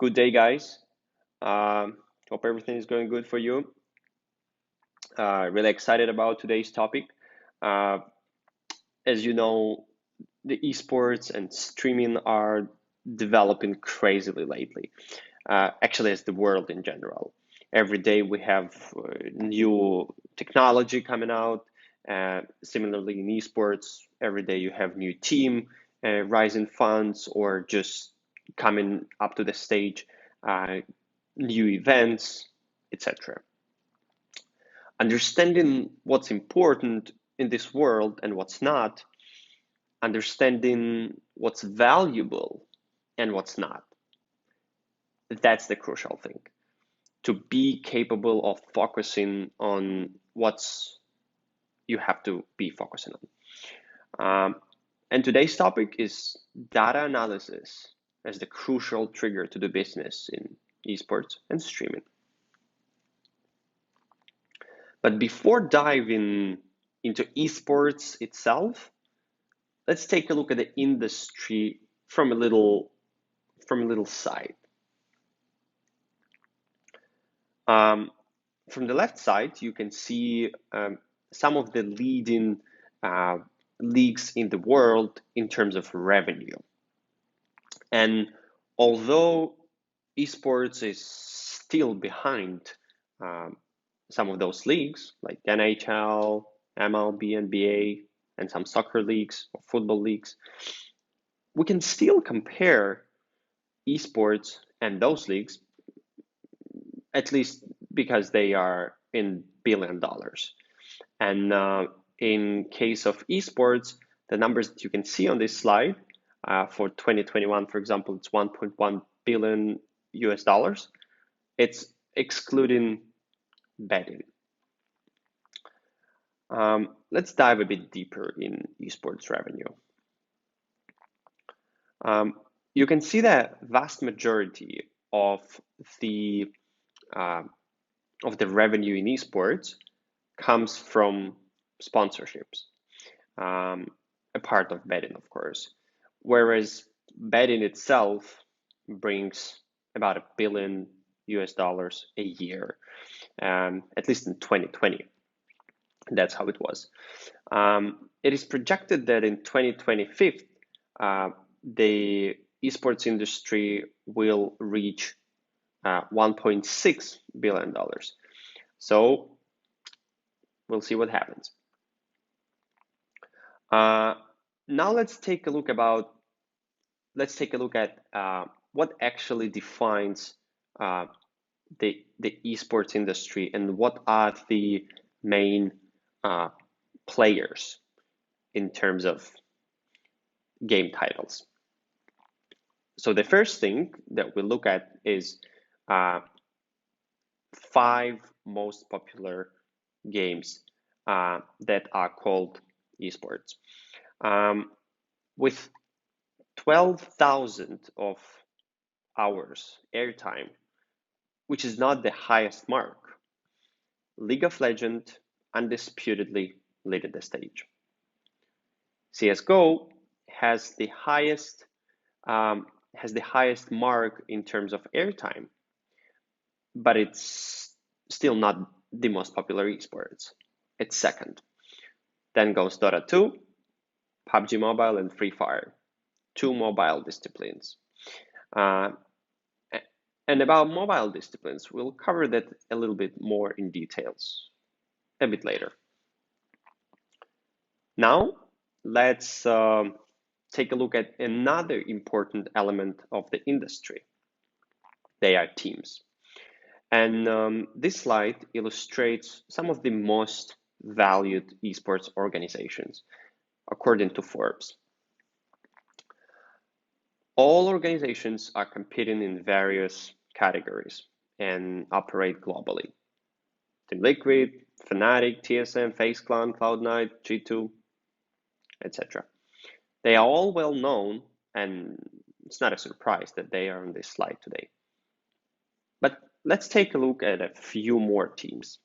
Good day, guys. Hope everything is going good for you. Really excited about today's topic. Uh, as you know, the esports and streaming are developing crazily lately, actually, as the world in general. Every day we have new technology coming out. Similarly, in esports, every day you have new team, rising funds, or just coming up to the stage. New events, etc. Understanding what's important in this world and what's not, understanding what's valuable and what's not. That's the crucial thing. To be capable of focusing on what's you have to be focusing on. And today's topic is data analysis as the crucial trigger to do business in esports and streaming. But before diving into esports itself, let's take a look at the industry from a little side. From the left side, you can see some of the leading leagues in the world in terms of revenue. And although esports is still behind some of those leagues, like NHL, MLB, NBA, and some soccer leagues or football leagues, we can still compare esports and those leagues, at least because they are in $1 billion. And in case of esports, the numbers that you can see on this slide for 2021, for example, it's 1.1 billion US dollars. It's excluding betting. Let's dive a bit deeper in esports revenue. You can see that vast majority of the revenue in esports comes from sponsorships, a part of betting, of course. Whereas betting itself brings about $1 billion US dollars a year, at least in 2020. That's how it was. It is projected that in 2025, the esports industry will reach $1.6 billion. So we'll see what happens. Now let's take a look at what actually defines the esports industry and what are the main players in terms of game titles. So the first thing that we look at is 5 most popular games that are called esports. With 12,000 of hours airtime, which is not the highest mark, League of Legends undisputedly leading the stage. CSGO has the highest mark in terms of airtime, but it's still not the most popular esports. It's second. Then goes Dota 2, PUBG Mobile, and Free Fire, 2 mobile disciplines. And about mobile disciplines, we'll cover that a little bit more in details a bit later. Now, let's take a look at another important element of the industry. They are teams. And this slide illustrates some of the most valued esports organizations, according to Forbes. All organizations are competing in various categories and operate globally. Team Liquid, Fnatic, TSM, FaZe Clan, Cloud9, G2, etc. They are all well known, and it's not a surprise that they are on this slide today. But let's take a look at a few more teams.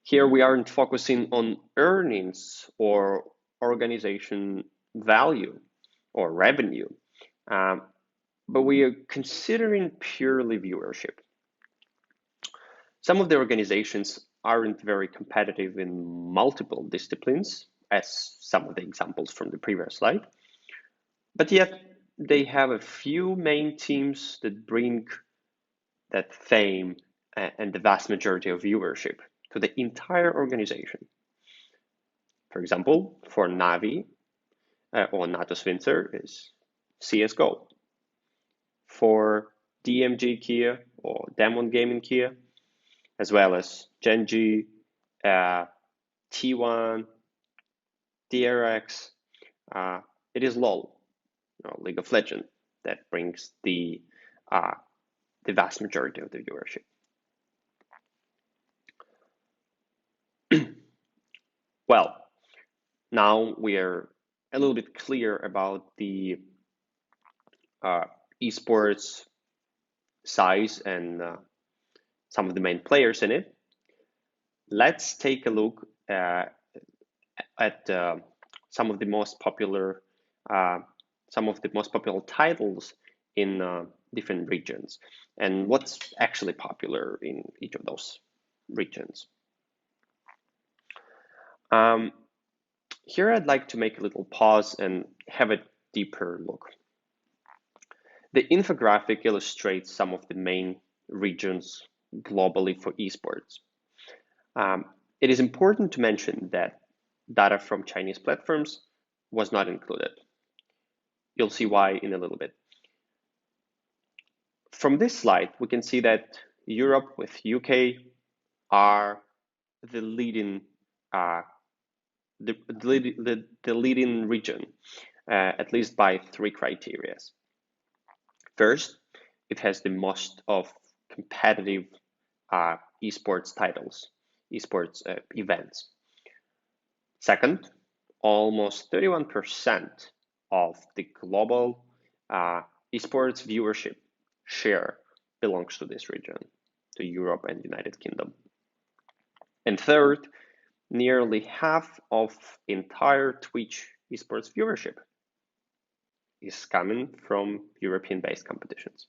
Here we aren't focusing on earnings or organization value or revenue. but we are considering purely viewership. Some of the organizations aren't very competitive in multiple disciplines, as some of the examples from the previous slide, but yet they have a few main teams that bring that fame and the vast majority of viewership to the entire organization. For example, for Navi or Natus Winter is CSGO. For DMG Kia or Demon Gaming Kia, as well as Genji, T1, DRX, it is LoL, League of Legends, that brings the vast majority of the viewership. Well, now we are a little bit clear about the esports size and some of the main players in it. Let's take a look at some of the most popular titles in different regions and what's actually popular in each of those regions. Here I'd like to make a little pause and have a deeper look. The infographic illustrates some of the main regions globally for esports. It is important to mention that data from Chinese platforms was not included. You'll see why in a little bit. From this slide, we can see that Europe with UK are the leading leading region, at least by three criteria. First, it has the most of competitive esports titles, esports events. Second, almost 31% of the global esports viewership share belongs to this region, to Europe and United Kingdom. And third, nearly half of entire Twitch esports viewership is coming from European-based competitions.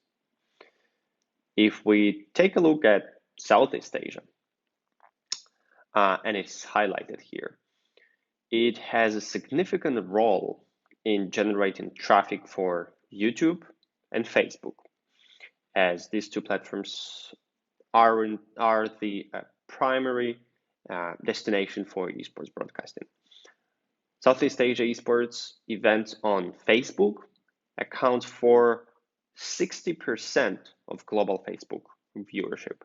If we take a look at Southeast Asia, and it's highlighted here, it has a significant role in generating traffic for YouTube and Facebook, as these two platforms are the primary destination for esports broadcasting. Southeast Asia esports events on Facebook account for 60% of global Facebook viewership,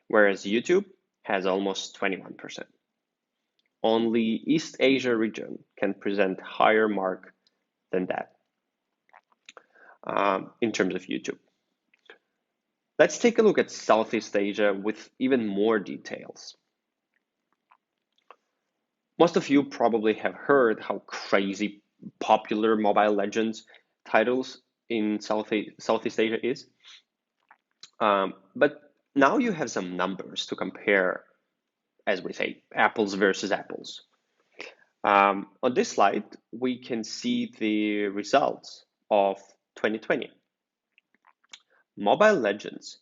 whereas YouTube has almost 21%. Only East Asia region can present higher mark than that in terms of YouTube. Let's take a look at Southeast Asia with even more details. Most of you probably have heard how crazy popular Mobile Legends titles in Southeast Asia is. But now you have some numbers to compare, as we say, apples versus apples. On this slide, we can see the results of 2020. Mobile Legends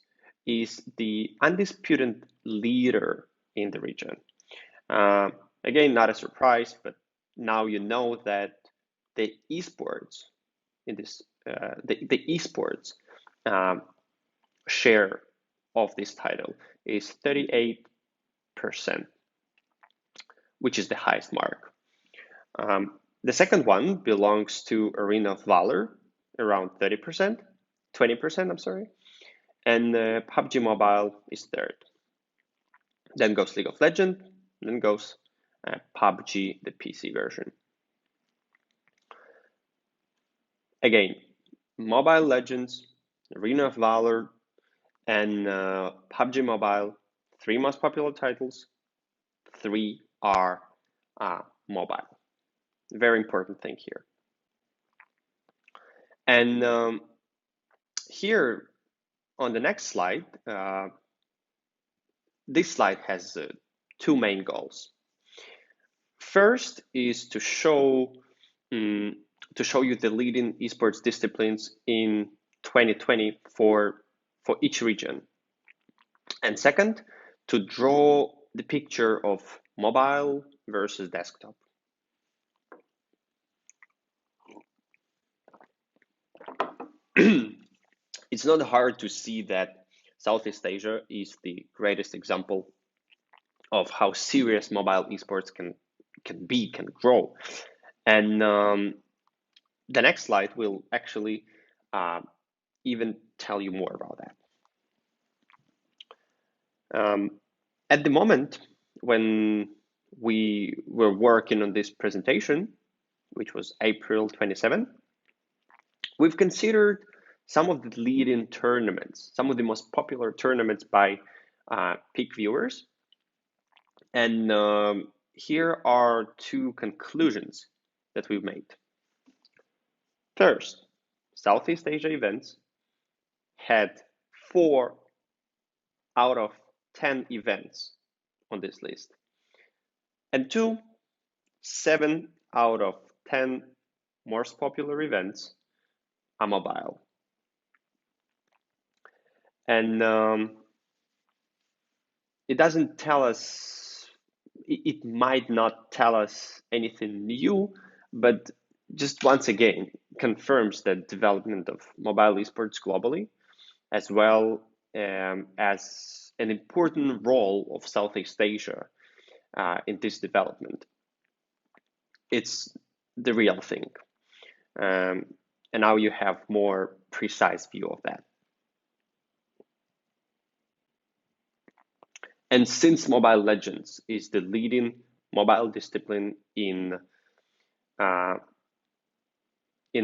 is the undisputed leader in the region. Again, not a surprise, but now you know that the esports in this the esports share of this title is 38%, which is the highest mark. The second one belongs to Arena of Valor, around 20%, I'm sorry, and PUBG Mobile is third. Then goes League of Legends, then goes PUBG, the PC version. Again, Mobile Legends, Arena of Valor, and PUBG Mobile, three most popular titles, three are mobile. Very important thing here. And here on the next slide, this slide has two main goals. First is to show you the leading esports disciplines in 2020 for each region. And second, to draw the picture of mobile versus desktop. It's not hard to see that Southeast Asia is the greatest example of how serious mobile esports can grow. And the next slide will actually even tell you more about that. At the moment, when we were working on this presentation, which was April 27, we've considered some of the leading tournaments, some of the most popular tournaments by peak viewers. And here are two conclusions that we've made. First, Southeast Asia events had 4 out of 10 events on this list. And 2, 7 out of 10 most popular events are mobile. And it doesn't tell us, it might not tell us anything new, but just once again confirms the development of mobile esports globally, as well as an important role of Southeast Asia in this development. It's the real thing. And now you have more precise view of that. And since Mobile Legends is the leading mobile discipline in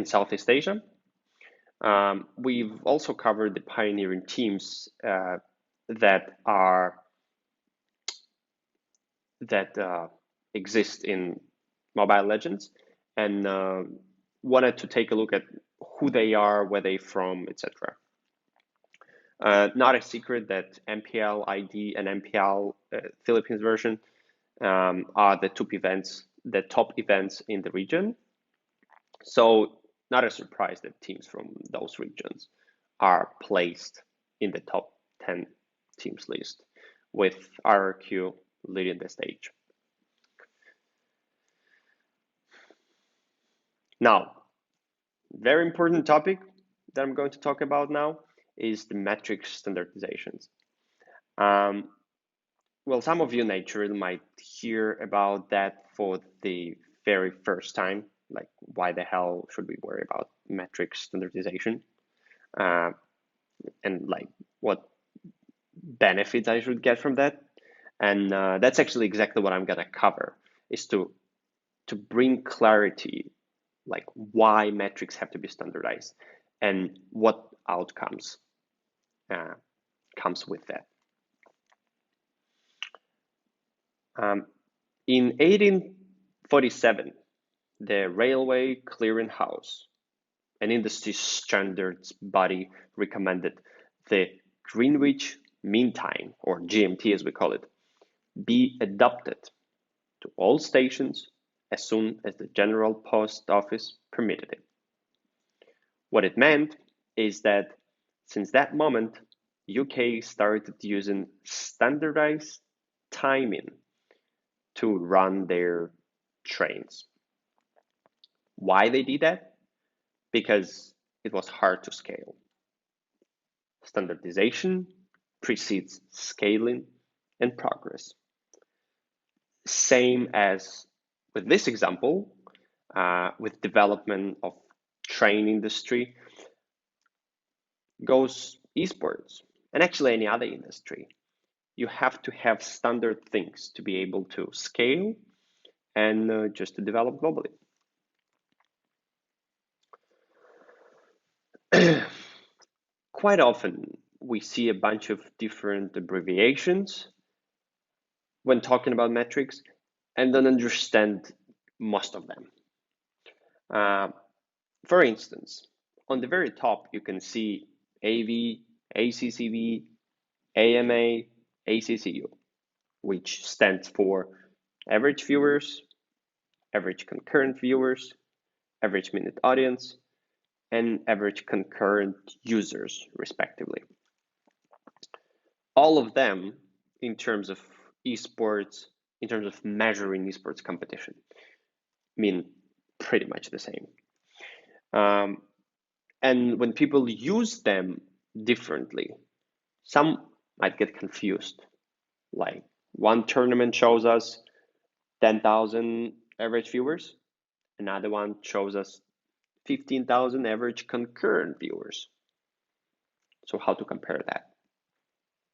Southeast Asia, we've also covered the pioneering teams that exist in Mobile Legends, and wanted to take a look at who they are, where they're from, etc. Not a secret that MPL ID and MPL Philippines version are the top events in the region. So not a surprise that teams from those regions are placed in the top 10 teams list, with RRQ leading the stage. Now, very important topic that I'm going to talk about now is the metric standardizations. Well, some of you naturally might hear about that for the very first time, like why the hell should we worry about metric standardization? And like what benefits I should get from that? And that's actually exactly what I'm gonna cover, is to bring clarity, like why metrics have to be standardized and what outcomes comes with that. In 1847, the Railway Clearinghouse, an industry standards body, recommended the Greenwich Mean Time, or GMT as we call it, be adopted to all stations as soon as the General Post Office permitted it. What it meant is that since that moment, UK started using standardized timing to run their trains. Why they did that? Because it was hard to scale. Standardization precedes scaling and progress. Same as with this example, with development of train industry, goes esports, and actually any other industry. You have to have standard things to be able to scale and just to develop globally. Quite often, we see a bunch of different abbreviations when talking about metrics and don't understand most of them. For instance, on the very top, you can see AV, ACCV, AMA, ACCU, which stands for average viewers, average concurrent viewers, average minute audience, and average concurrent users, respectively. All of them, in terms of esports, in terms of measuring esports competition, mean pretty much the same. And when people use them differently, some might get confused. Like one tournament shows us 10,000 average viewers, another one shows us 15,000 average concurrent viewers. So how to compare that?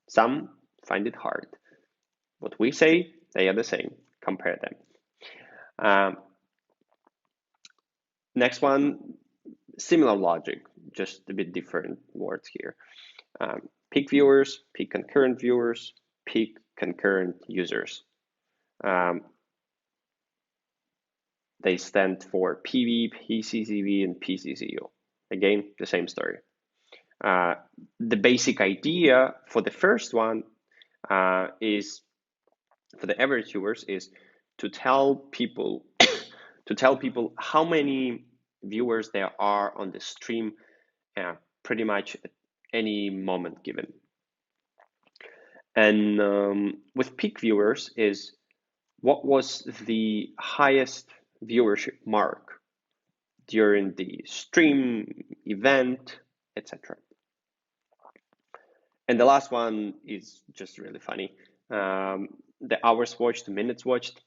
Some find it hard. What we say, they are the same. Compare them. Next one, similar logic, just a bit different words here. Peak viewers, peak concurrent viewers, peak concurrent users. They stand for PV, PCCV, and PCCU. Again, the same story. The basic idea for the first one is, for the average viewers, is to tell people how many viewers there are on the stream pretty much at any moment given. And with peak viewers is what was the highest viewership mark during the stream, event, etc. And the last one is just really funny. The hours watched, minutes watched.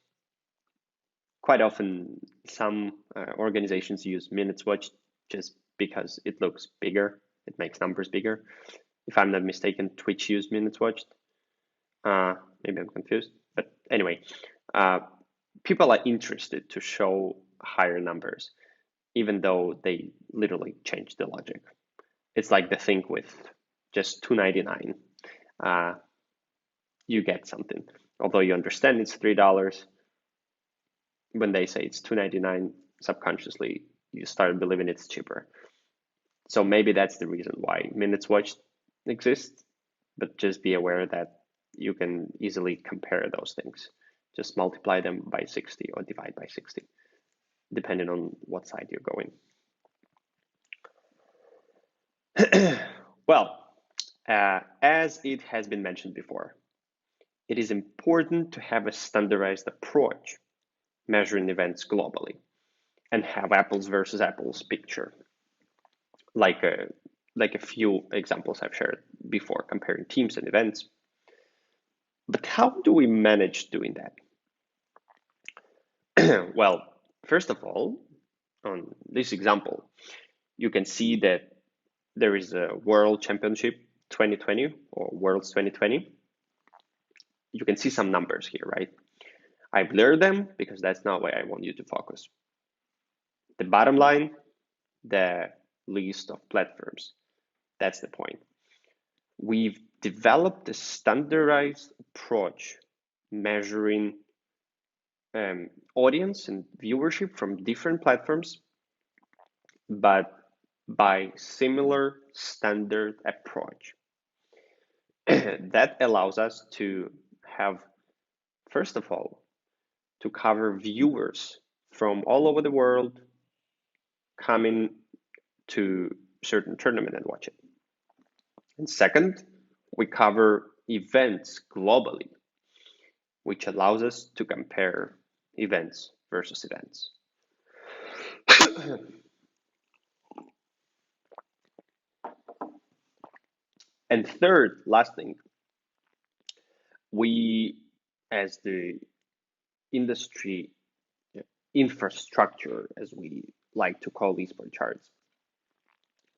Quite often, some organizations use minutes watched just because it looks bigger. It makes numbers bigger. If I'm not mistaken, Twitch used minutes watched. Maybe I'm confused. But anyway, people are interested to show higher numbers, even though they literally change the logic. It's like the thing with just $2.99. You get something. Although you understand it's $3, when they say it's $2.99, subconsciously you start believing it's cheaper. So maybe that's the reason why minutes watched exists, but just be aware that you can easily compare those things. Just multiply them by 60 or divide by 60, depending on what side you're going. Well, as it has been mentioned before, it is important to have a standardized approach measuring events globally and have apples versus apples picture, like a few examples I've shared before, comparing teams and events. But how do we manage doing that? Well, first of all, on this example, you can see that there is a World Championship 2020 or Worlds 2020. You can see some numbers here, right? I blur them because that's not where I want you to focus. The bottom line, the list of platforms. That's the point. We've developed a standardized approach measuring audience and viewership from different platforms, but by similar standard approach. That allows us to have, first of all, to cover viewers from all over the world coming to certain tournament and watch it. And second, we cover events globally, which allows us to compare events versus events. And third, last thing, we, as the industry infrastructure, as we like to call Esports Charts,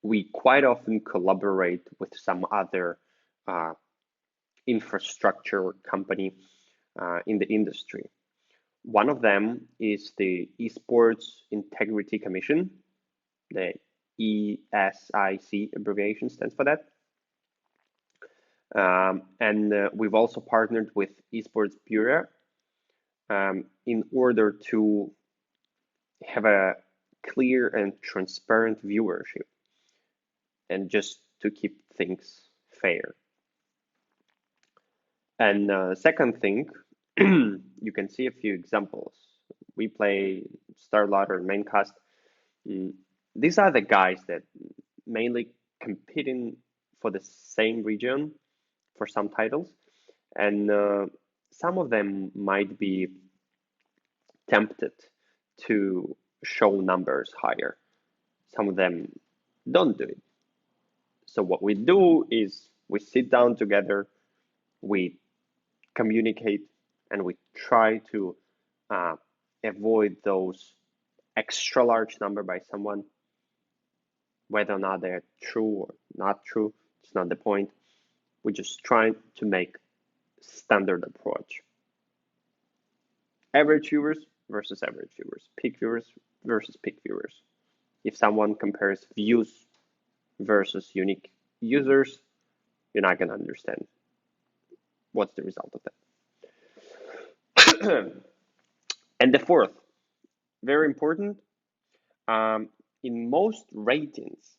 we quite often collaborate with some other infrastructure company in the industry. One of them is the Esports Integrity Commission. The EIC abbreviation stands for that. And we've also partnered with Esports Bureau in order to have a clear and transparent viewership and just to keep things fair. And second thing, you can see a few examples. We play StarLotter and Maincast. These are the guys that mainly competing for the same region for some titles, and some of them might be tempted to show numbers higher. Some of them don't do it. So what we do is we sit down together, we communicate, and we try to uh, avoid those extra large number by someone. Whether or not they're true or not true, it's not the point. We're just trying to make standard approach. Average viewers versus average viewers, peak viewers versus peak viewers. If someone compares views versus unique users, you're not going to understand what's the result of that. And the fourth, very important, in most ratings,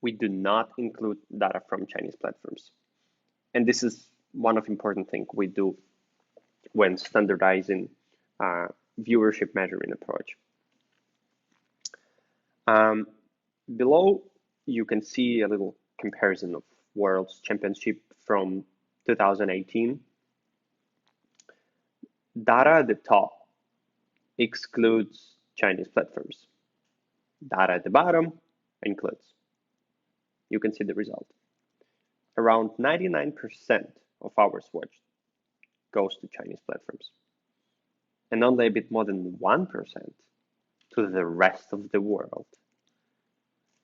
we do not include data from Chinese platforms. And this is one of the important things we do when standardizing viewership measurement approach. Below, you can see a little comparison of World's Championship from 2018. Data at the top excludes Chinese platforms. Data at the bottom includes. You can see the result. Around 99% of hours watched goes to Chinese platforms, and only a bit more than 1% to the rest of the world.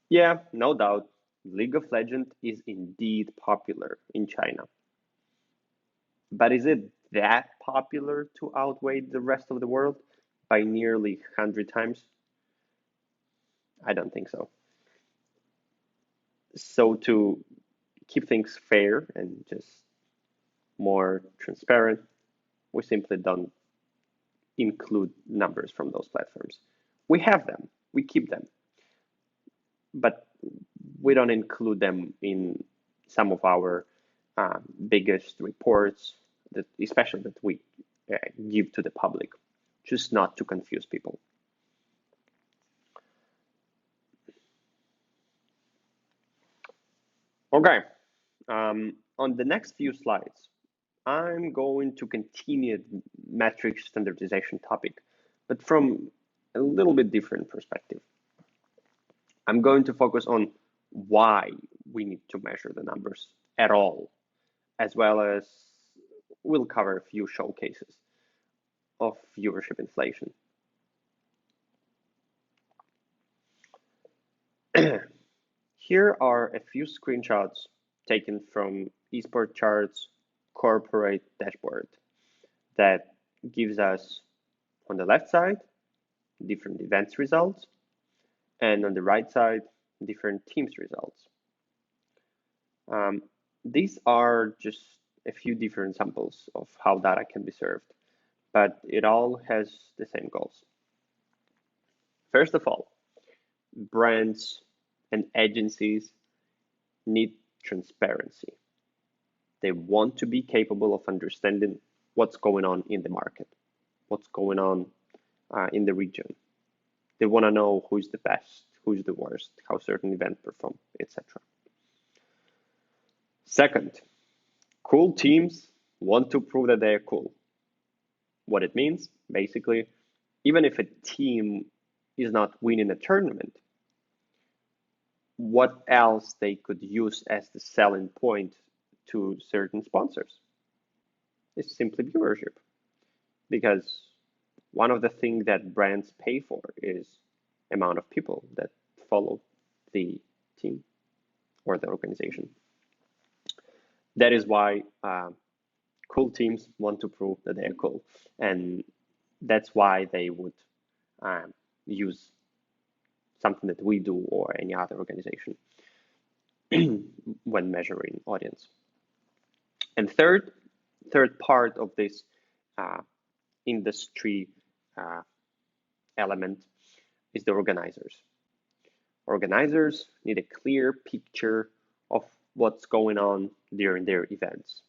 Yeah, no doubt, League of Legends is indeed popular in China. But is it that popular to outweigh the rest of the world by nearly 100 times? I don't think so. So to keep things fair and just more transparent, we simply don't include numbers from those platforms. We have them, we keep them, but we don't include them in some of our biggest reports, that especially that we give to the public, just not to confuse people. Okay, on the next few slides, I'm going to continue the metric standardization topic, but from a little bit different perspective. I'm going to focus on why we need to measure the numbers at all, as well as we'll cover a few showcases of viewership inflation. Here are a few screenshots taken from Esports Charts corporate dashboard that gives us, on the left side, different events results, and on the right side, different teams results. These are just a few different samples of how data can be served, but it all has the same goals. First of all, brands and agencies need transparency. They want to be capable of understanding what's going on in the market, what's going on in the region. They want to know who's the best, who's the worst, how certain events perform, etc. Second, cool teams want to prove that they are cool. What it means, basically, even if a team is not winning a tournament, what else they could use as the selling point to certain sponsors? It's simply viewership. Because one of the things that brands pay for is amount of people that follow the team or the organization. That is why cool teams want to prove that they are cool. And that's why they would use something that we do or any other organization when measuring audience. And third part of this industry element is the organizers. Organizers need a clear picture of what's going on during their events.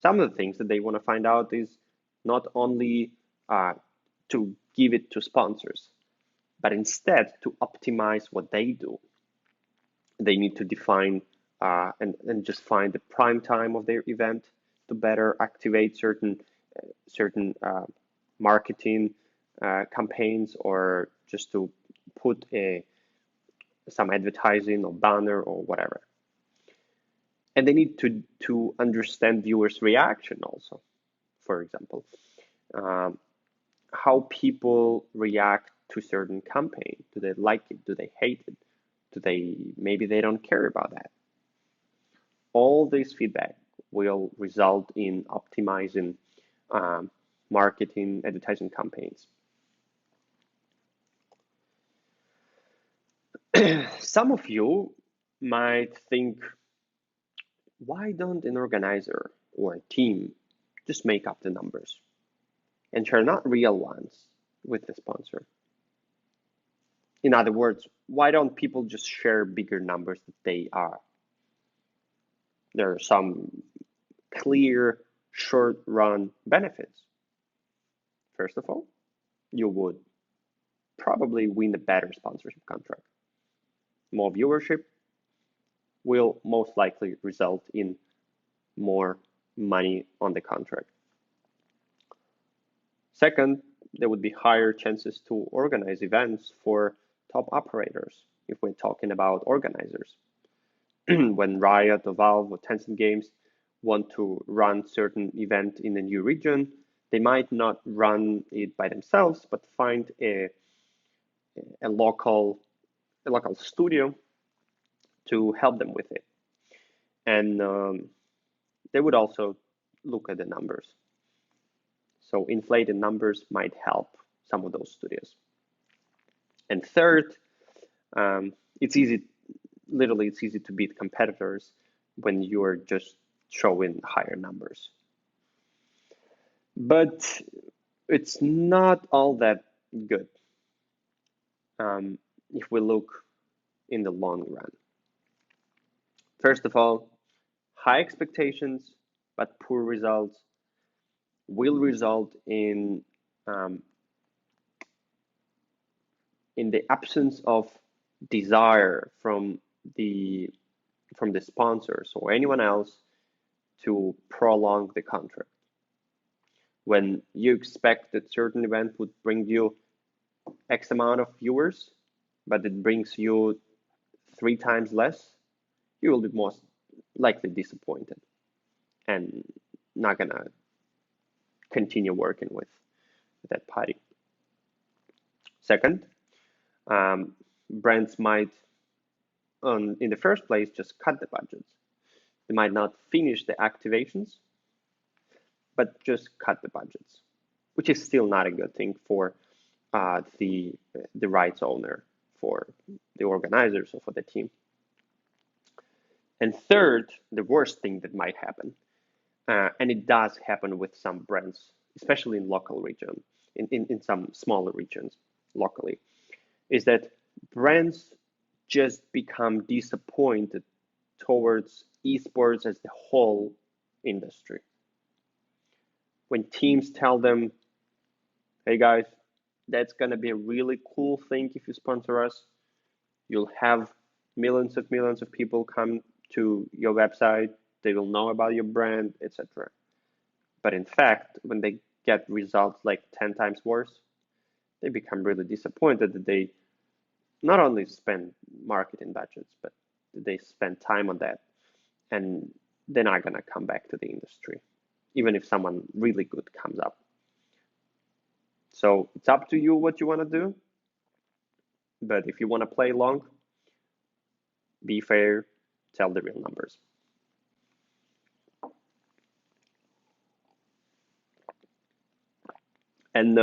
Some of the things that they want to find out is not only to give it to sponsors, But instead, to optimize what they do, they need to define and just find the prime time of their event to better activate certain marketing campaigns, or just to put some advertising or banner or whatever. And they need to understand viewers' reaction also. For example, how people react to certain campaign. Do they like it? Do they hate it? Maybe they don't care about that. All this feedback will result in optimizing marketing, advertising campaigns. Some of you might think, why don't an organizer or a team just make up the numbers and share not real ones with the sponsor? In other words, why don't people just share bigger numbers that they are? There are some clear short-run benefits. First of all, you would probably win a better sponsorship contract. More viewership will most likely result in more money on the contract. Second, there would be higher chances to organize events for top operators if we're talking about organizers. When Riot or Valve or Tencent Games want to run certain event in a new region, they might not run it by themselves, but find a local studio to help them with it. And they would also look at the numbers. So inflated numbers might help some of those studios. And third, it's easy to beat competitors when you're just showing higher numbers. But it's not all that good if we look in the long run. First of all, high expectations but poor results will result in the absence of desire from the sponsors or anyone else to prolong the contract. When you expect that certain event would bring you X amount of viewers, but it brings you 3 times less, you will be most likely disappointed and not gonna continue working with that party. Second, brands might, in the first place, just cut the budgets. They might not finish the activations, but just cut the budgets, which is still not a good thing for the rights owner, for the organizers, or for the team. And third, the worst thing that might happen, and it does happen with some brands, especially in local region, in some smaller regions locally, is that brands just become disappointed towards esports as the whole industry. When teams tell them, hey guys, that's gonna be a really cool thing if you sponsor us. You'll have millions of people come to your website, they will know about your brand, etc. But in fact, when they get results like 10 times worse, they become really disappointed that they not only spend marketing budgets, but they spend time on that, and they're not gonna come back to the industry, even if someone really good comes up. So it's up to you what you wanna do, but if you wanna play long, be fair, tell the real numbers. And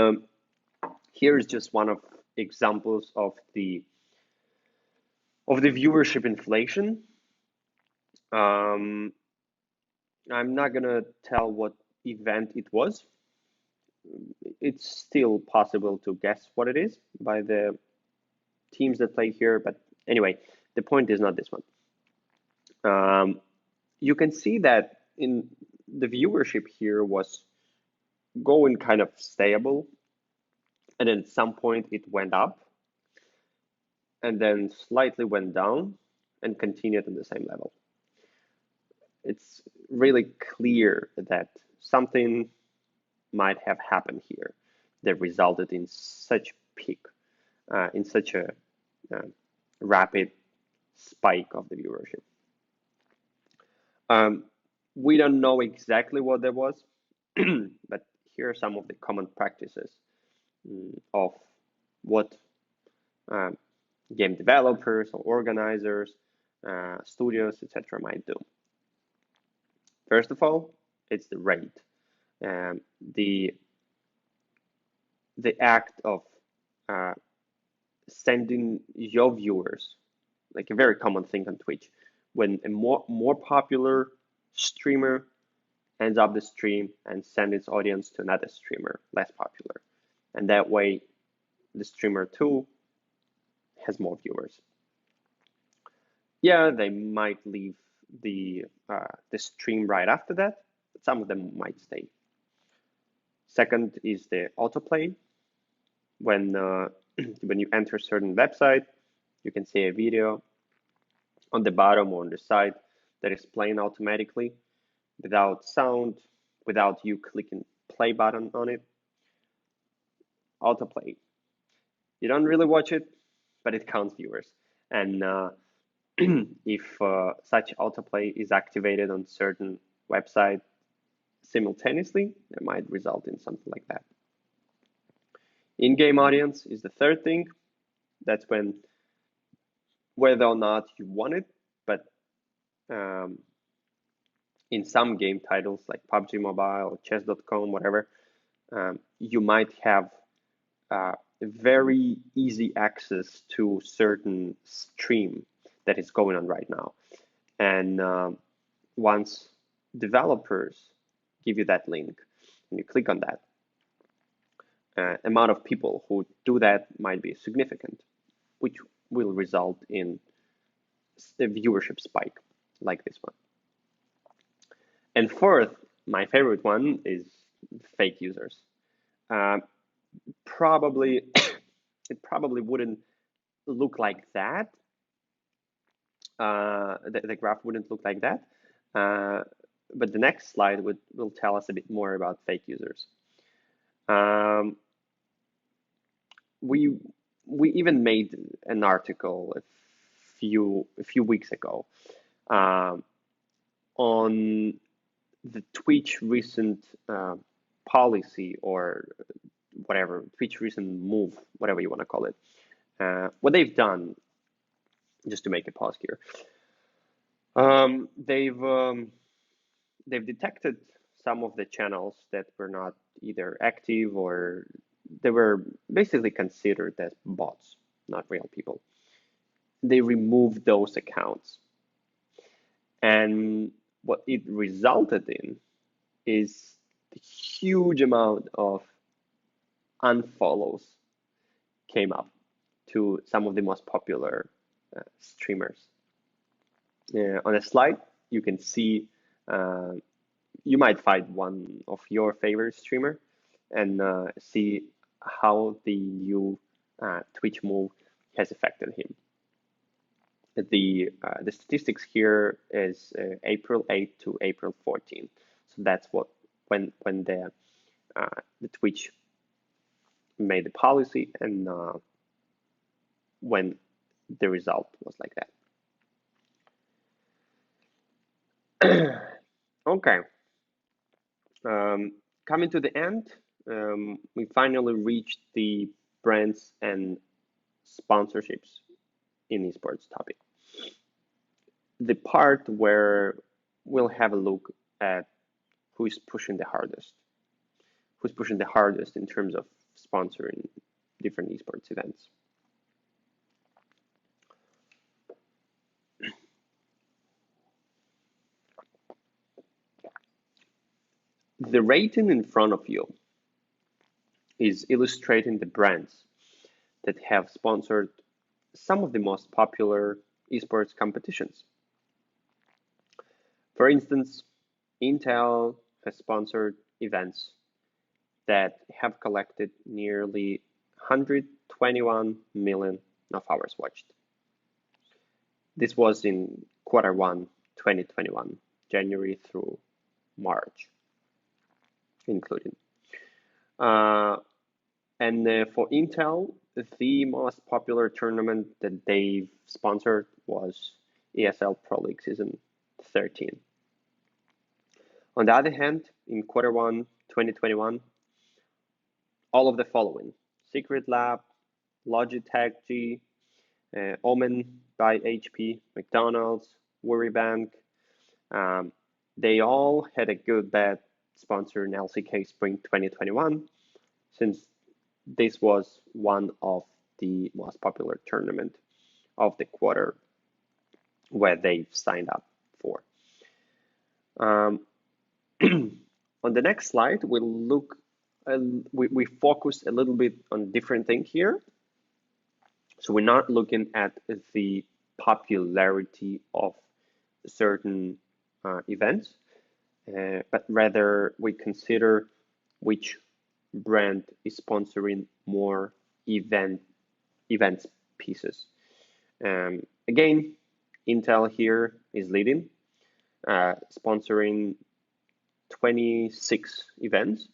here is just one of examples of the viewership inflation. I'm not gonna tell what event it was. It's still possible to guess what it is by the teams that play here, but anyway, the point is not this one. You can see that in the viewership here was going kind of stable, and then at some point it went up, and then slightly went down and continued at the same level. It's really clear that something might have happened here that resulted in such peak, in such a rapid spike of the viewership. We don't know exactly what that was, but here are some of the common practices of what game developers or organizers, studios, etc. might do. First of all, it's the rate. The act of sending your viewers, like a very common thing on Twitch, when a more popular streamer ends up the stream and sends its audience to another streamer, less popular. And that way, the streamer too has more viewers. Yeah, they might leave the stream right after that, but some of them might stay. Second is the autoplay. When you enter a certain website, you can see a video on the bottom or on the side that is playing automatically without sound, without you clicking play button on it. Autoplay. You don't really watch it, but it counts viewers. And if such autoplay is activated on certain website simultaneously, it might result in something like that. In-game audience is the third thing. That's when, whether or not you want it, but in some game titles like PUBG Mobile or chess.com, whatever, you might have very easy access to certain stream that is going on right now. And once developers give you that link and you click on that, amount of people who do that might be significant, which will result in a viewership spike like this one. And fourth, my favorite one is fake users. Probably, it probably wouldn't look like that. The graph wouldn't look like that. But the next slide will tell us a bit more about fake users. We even made an article a few weeks ago on the Twitch recent policy, or whatever, Twitch recent move, whatever you want to call it. What they've done, just to make a pause here, they've detected some of the channels that were not either active or they were basically considered as bots, not real people. They removed those accounts. And what it resulted in is a huge amount of unfollows came up to some of the most popular streamers. On a slide, you can see, you might find one of your favorite streamer and see how the new Twitch move has affected him. The statistics here is April 8 to April 14. So that's when the Twitch made the policy and when the result was like that. Okay. Coming to the end, we finally reached the brands and sponsorships in esports topic. The part where we'll have a look at who is pushing the hardest. Who's pushing the hardest in terms of sponsoring different esports events. The rating in front of you is illustrating the brands that have sponsored some of the most popular esports competitions. For instance, Intel has sponsored events that have collected nearly $121 million of hours watched. This was in Q1 2021, January through March, including. And for Intel, the most popular tournament that they've sponsored was ESL Pro League Season 13. On the other hand, in Q1 2021, all of the following: Secret Lab, Logitech G, Omen by HP, McDonald's, Worry Bank, they all had a good bad sponsor in LCK Spring 2021, since this was one of the most popular tournament of the quarter where they've signed up for. On the next slide, we'll look, we focus a little bit on different thing here. So we're not looking at the popularity of certain events, but rather we consider which brand is sponsoring more events pieces. Again, Intel here is leading, sponsoring 26 events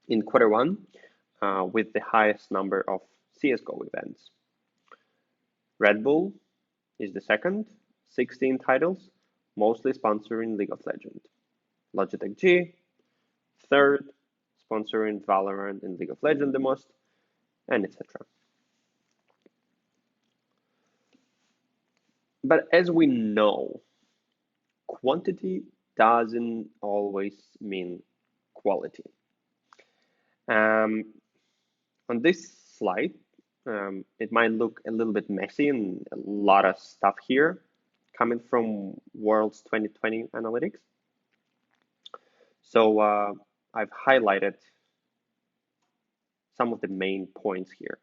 in Q1, with the highest number of CSGO events. Red Bull is the second, 16 titles, mostly sponsoring League of Legends. Logitech G, third, sponsoring Valorant and League of Legends the most, and etc. But as we know, quantity doesn't always mean quality. On this slide, it might look a little bit messy and a lot of stuff here coming from World's 2020 analytics. So I've highlighted some of the main points here.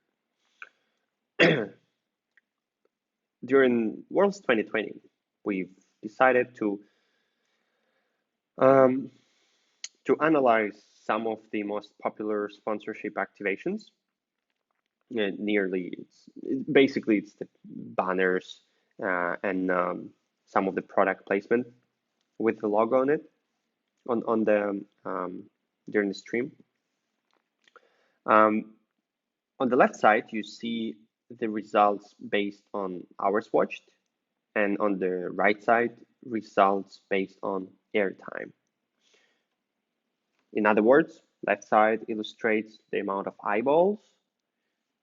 During World's 2020, we've decided to analyze some of the most popular sponsorship activations. It's the banners and some of the product placement with the logo on it on the during the stream. On the left side, you see the results based on hours watched, and on the right side, results based on airtime. In other words, left side illustrates the amount of eyeballs,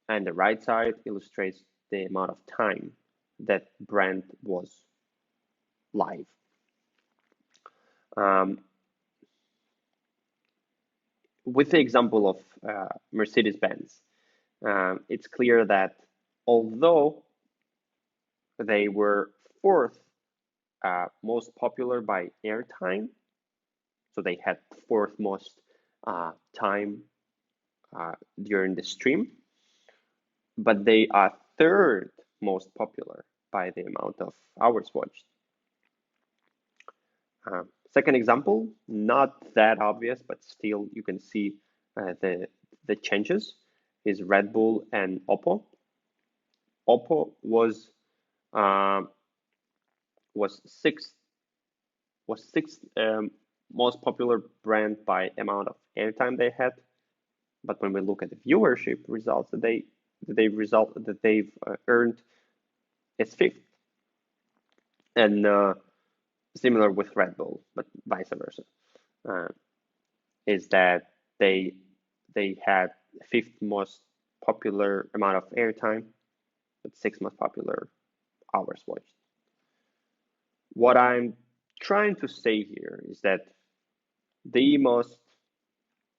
and the right side illustrates the amount of time that brand was live. With the example of Mercedes-Benz, it's clear that although they were fourth most popular by airtime, so they had fourth most time during the stream, but they are third most popular by the amount of hours watched. Second example, not that obvious, but still you can see the changes, is Red Bull and Oppo. Oppo was sixth most popular brand by amount of airtime they had, but when we look at the viewership results that they've earned, it's fifth, and similar with Red Bull, but vice versa, is that they had fifth most popular amount of airtime, but sixth most popular hours watched. What I'm trying to say here is that the most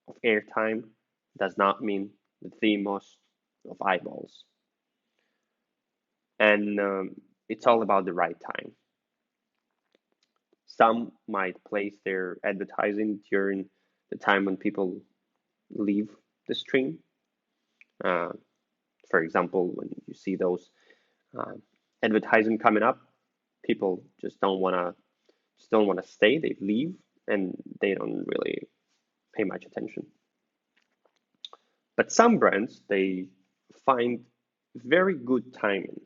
of airtime does not mean the most of eyeballs. And it's all about the right time. Some might place their advertising during the time when people leave the stream. For example, when you see those advertising coming up, people just don't want to stay. They leave and they don't really pay much attention. But some brands, they find very good timing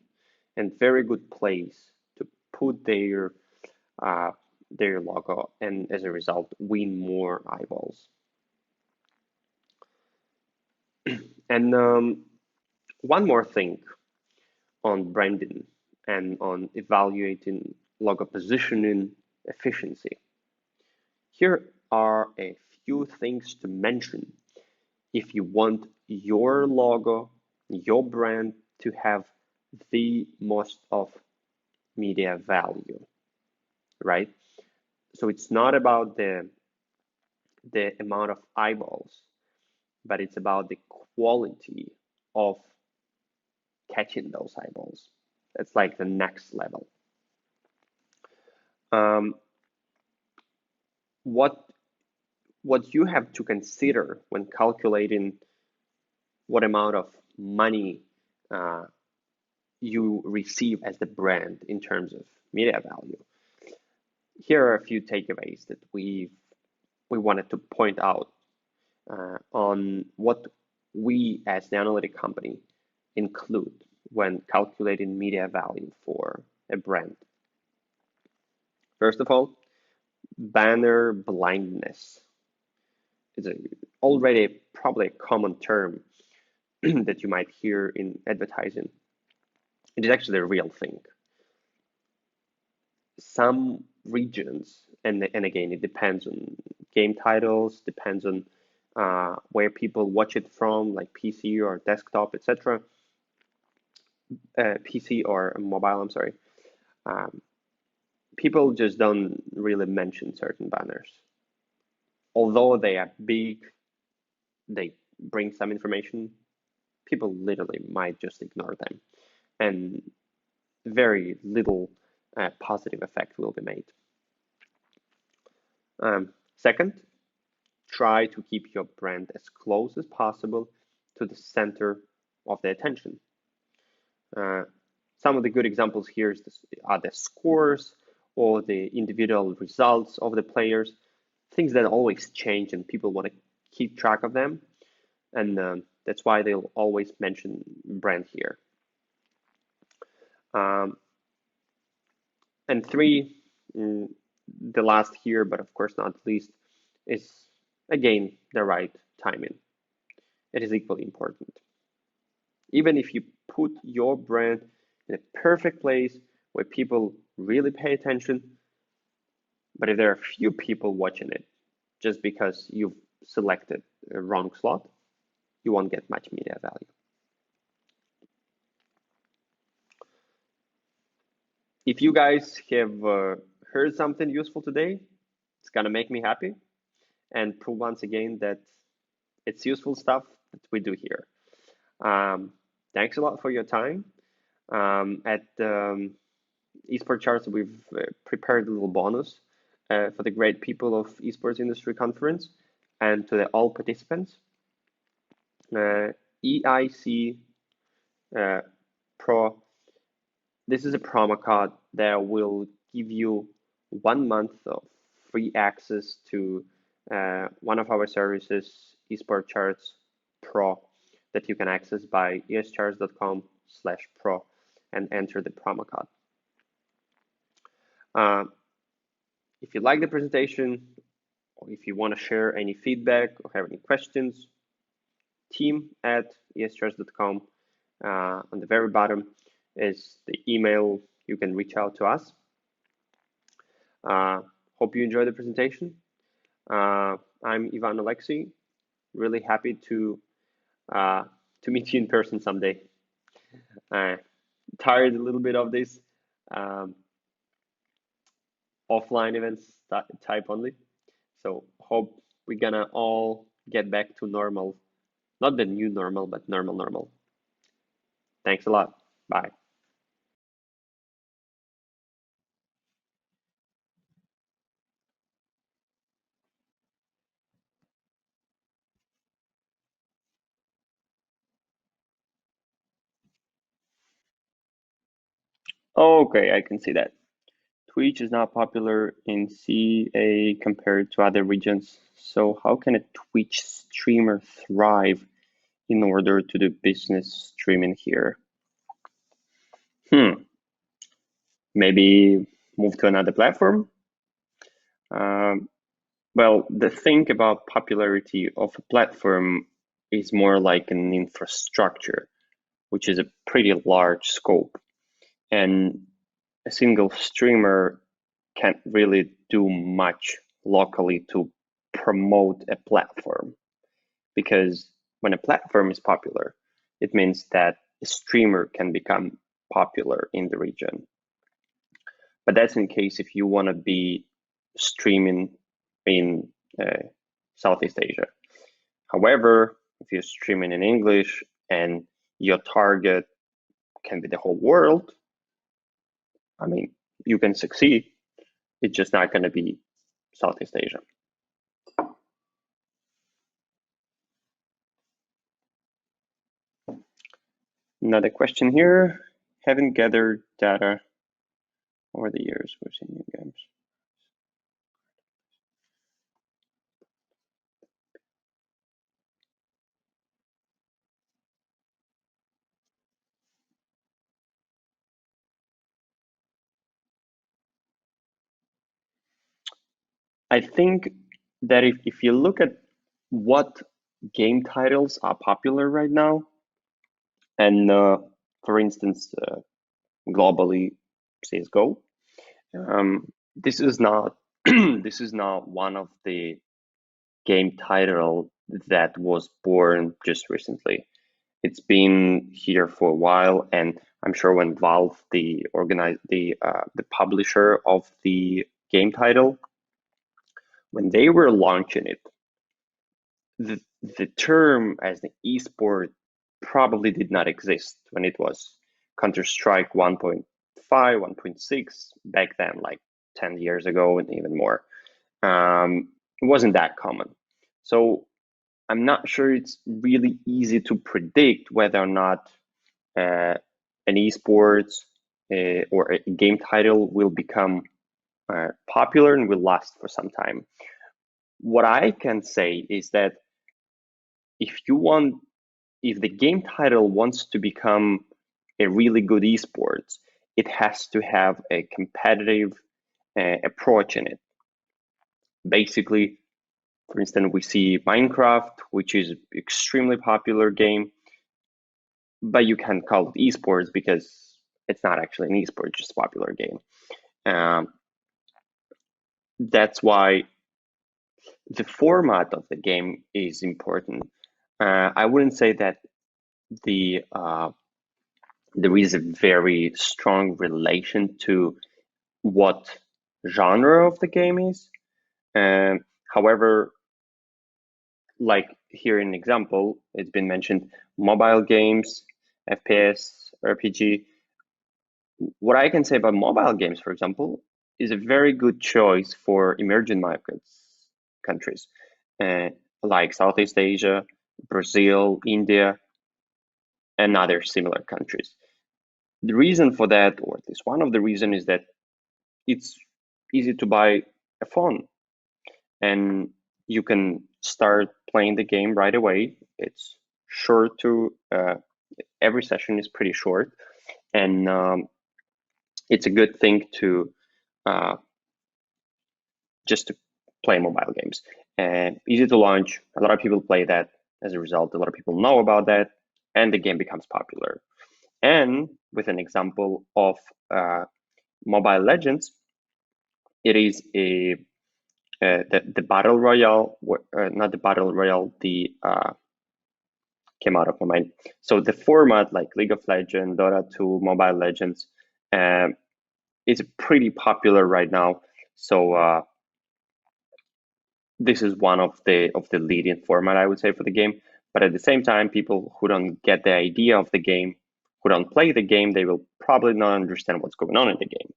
and very good place to put their logo, and as a result win more eyeballs. And one more thing on branding and on evaluating logo positioning efficiency. Here are a few things to mention if you want your logo, your brand to have the most of media value, right? So it's not about the amount of eyeballs, but it's about the quality of catching those eyeballs. It's like the next level. What you have to consider when calculating what amount of money you receive as the brand in terms of media value. Here are a few takeaways that we wanted to point out on what we as the analytic company include when calculating media value for a brand. First of all, banner blindness is already probably a common term that you might hear in advertising. It is actually a real thing. Some regions, and again, it depends on game titles, depends on where people watch it from, like PC or desktop, etc. PC or mobile, I'm sorry. People just don't really mention certain banners. Although they are big, they bring some information, people literally might just ignore them, and very little positive effect will be made. Second, try to keep your brand as close as possible to the center of the attention. Some of the good examples here are the scores or the individual results of the players, things that always change and people want to keep track of them. And that's why they'll always mention brand here. And three, the last here, but of course not least, is again the right timing. It is equally important. Even if you put your brand in a perfect place where people really pay attention, but if there are few people watching it just because you've selected a wrong slot, you won't get much media value. If you guys have heard something useful today, it's gonna make me happy and prove once again that it's useful stuff that we do here. Thanks a lot for your time. At Esports Charts, we've prepared a little bonus for the great people of Esports Industry Conference and to all participants. EIC Pro. This is a promo code that will give you 1 month of free access to one of our services, Esports Charts Pro, that you can access by escharts.com/pro and enter the promo code. If you like the presentation, or if you want to share any feedback or have any questions, team@escharts.com. On the very bottom is the email you can reach out to us. Hope you enjoyed the presentation. I'm Ivan Oleksii. Really happy to meet you in person someday. Tired a little bit of this offline events type only. So hope we're gonna all get back to normal. Not the new normal, but normal. Thanks a lot. Bye. Okay, I can see that. Twitch is not popular in CA compared to other regions. So how can a Twitch streamer thrive in order to do business streaming here? Maybe move to another platform. Well, the thing about popularity of a platform is more like an infrastructure, which is a pretty large scope. And a single streamer can't really do much locally to promote a platform, because when a platform is popular, it means that a streamer can become popular in the region. But that's in case if you want to be streaming in Southeast Asia. However, if you're streaming in English and your target can be the whole world, I mean, you can succeed. It's just not going to be Southeast Asia. Another question here. Having gathered data over the years, we've seen new games. I think that if you look at what game titles are popular right now, and for instance, globally, CS:GO, this is not this is not one of the game title that was born just recently. It's been here for a while, and I'm sure when Valve, the publisher of the game title, when they were launching it, the term as the esport probably did not exist when it was Counter-Strike 1.5, 1.6 back then, like 10 years ago and even more. It wasn't that common. So I'm not sure it's really easy to predict whether or not an esports or a game title will become popular and will last for some time. What I can say is that if the game title wants to become a really good esports, it has to have a competitive approach in it. Basically, for instance, we see Minecraft, which is an extremely popular game, but you can't call it esports because it's not actually an esport, just a popular game. That's why the format of the game is important. I wouldn't say that there is a very strong relation to what genre of the game is. However, like here in example, it's been mentioned, mobile games, FPS, RPG. What I can say about mobile games, for example, is a very good choice for emerging markets countries, like Southeast Asia, Brazil, India, and other similar countries. The reason for that, or at least one of the reasons, is that it's easy to buy a phone and you can start playing the game right away. It's short to, every session is pretty short, and it's a good thing to just to play mobile games. And easy to launch, a lot of people play that. As a result, a lot of people know about that, and the game becomes popular. And with an example of Mobile Legends, it is the battle royale, not the battle royale, the came out of my mind. So the format, like League of Legends, Dota 2, Mobile Legends, is pretty popular right now. So this is one of the leading format, I would say, for the game. But at the same time, people who don't get the idea of the game, who don't play the game, they will probably not understand what's going on in the game.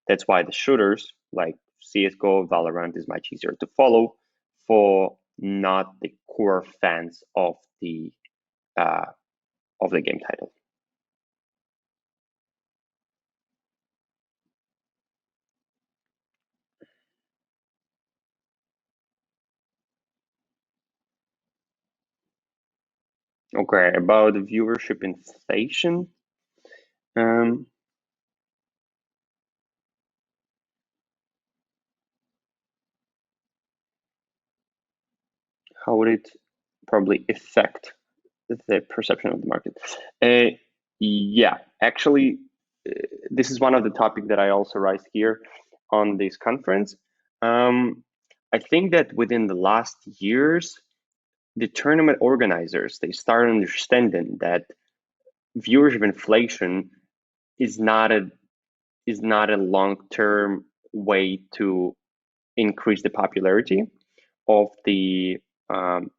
That's why the shooters like CS:GO, Valorant is much easier to follow for not the core fans of the game title. Okay, about the viewership inflation. how would it probably affect the perception of the market? Yeah, actually, this is one of the topics that I also raised here on this conference. I think that within the last years, the tournament organizers, they started understanding that viewership inflation is not a long-term way to increase the popularity of the um,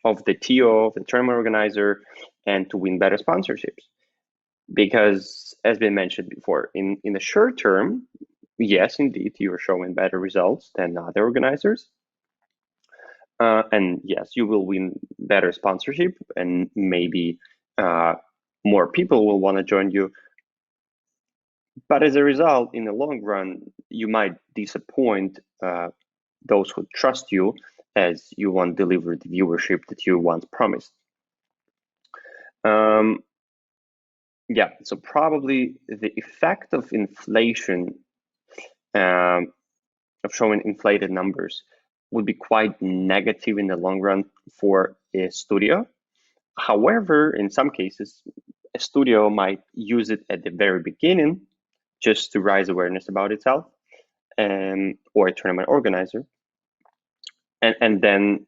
TO, of the tournament organizer, and to win better sponsorships. Because, as been mentioned before, in the short term, yes, indeed, you're showing better results than other organizers. And yes, you will win better sponsorship, and maybe more people will want to join you. But as a result, in the long run, you might disappoint those who trust you, as you won't deliver the viewership that you once promised. Yeah, so probably the effect of inflation, of showing inflated numbers, would be quite negative in the long run for a studio. However, in some cases, a studio might use it at the very beginning just to raise awareness about itself, or a tournament organizer, and then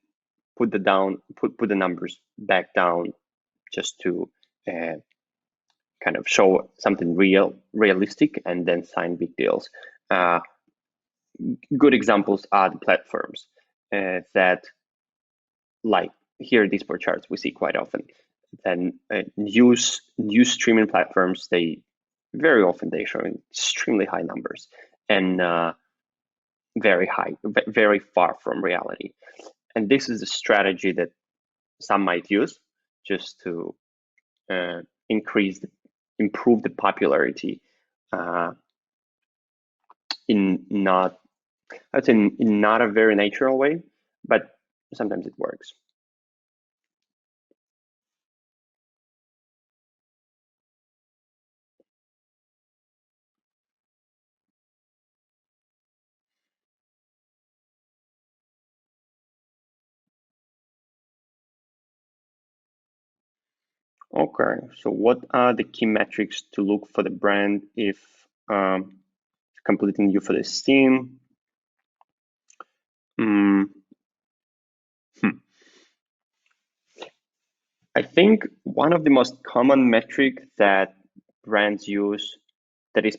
put the numbers back down just to kind of show something realistic, and then sign big deals. Good examples are the platforms that, like here at Esports Charts, we see quite often. Then news streaming platforms, they very often they show extremely high numbers, and very far from reality. And this is a strategy that some might use just to improve the popularity in not, I'd say, in not a very natural way, but sometimes it works. Okay, so what are the key metrics to look for the brand if completing you for the Steam? Mm, I think one of the most common metric that brands use, that is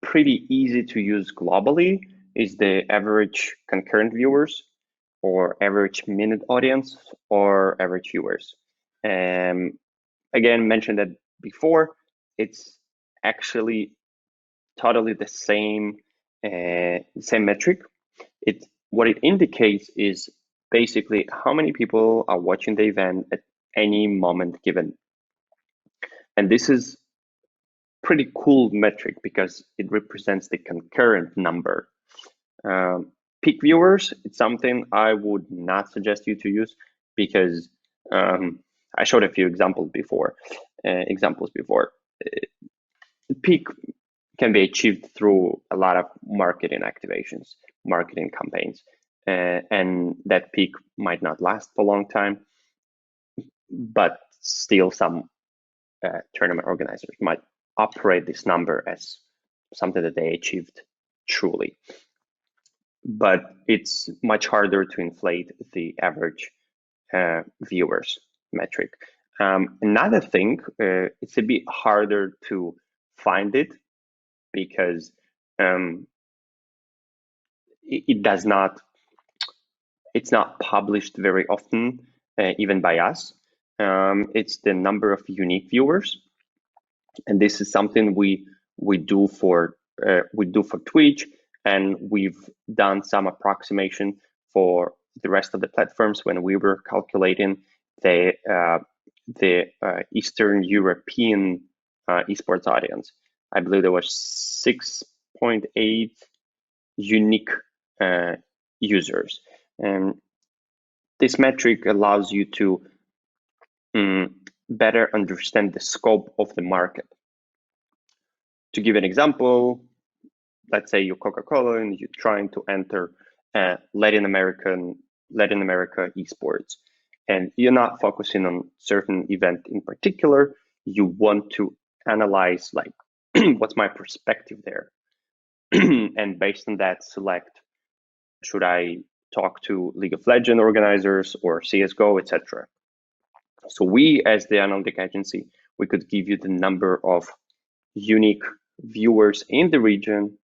pretty easy to use globally, is the average concurrent viewers, or average minute audience, or average viewers. Again, mentioned that before, it's actually totally the same metric. What it indicates is basically how many people are watching the event at any moment given. And this is pretty cool metric because it represents the concurrent number. Peak viewers, it's something I would not suggest you to use, because I showed a few examples before. Peak can be achieved through a lot of marketing activations, marketing campaigns, and that peak might not last for a long time, but still some tournament organizers might operate this number as something that they achieved truly. But it's much harder to inflate the average viewers metric. Another thing, it's a bit harder to find it, because it's not published very often, even by us. It's the number of unique viewers, and this is something we do for Twitch, and we've done some approximation for the rest of the platforms when we were calculating the Eastern European esports audience. I believe there was 6.8 unique users, and this metric allows you to better understand the scope of the market. To give an example, let's say you're Coca-Cola and you're trying to enter Latin American Latin America esports, and you're not focusing on certain event in particular. You want to analyze like what's my perspective there, and based on that, select should I talk to League of Legends organizers or CS:GO, etc. So we, as the analytic agency, we could give you the number of unique viewers in the region,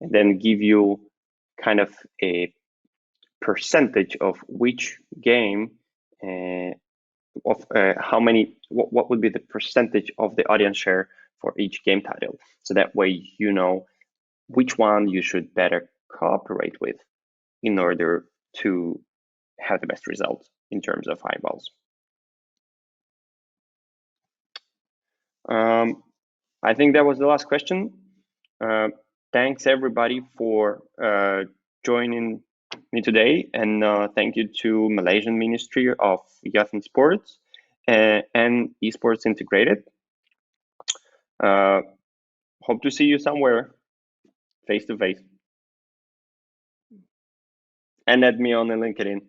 and then give you kind of a percentage of which game, of how many, what would be the percentage of the audience share for each game title. So that way you know which one you should better cooperate with in order to have the best results in terms of eyeballs. I think that was the last question. Thanks everybody for joining me today, and thank you to Malaysian Ministry of Youth and Sports and Esports Integrated. Hope to see you somewhere face to face, and add me on LinkedIn.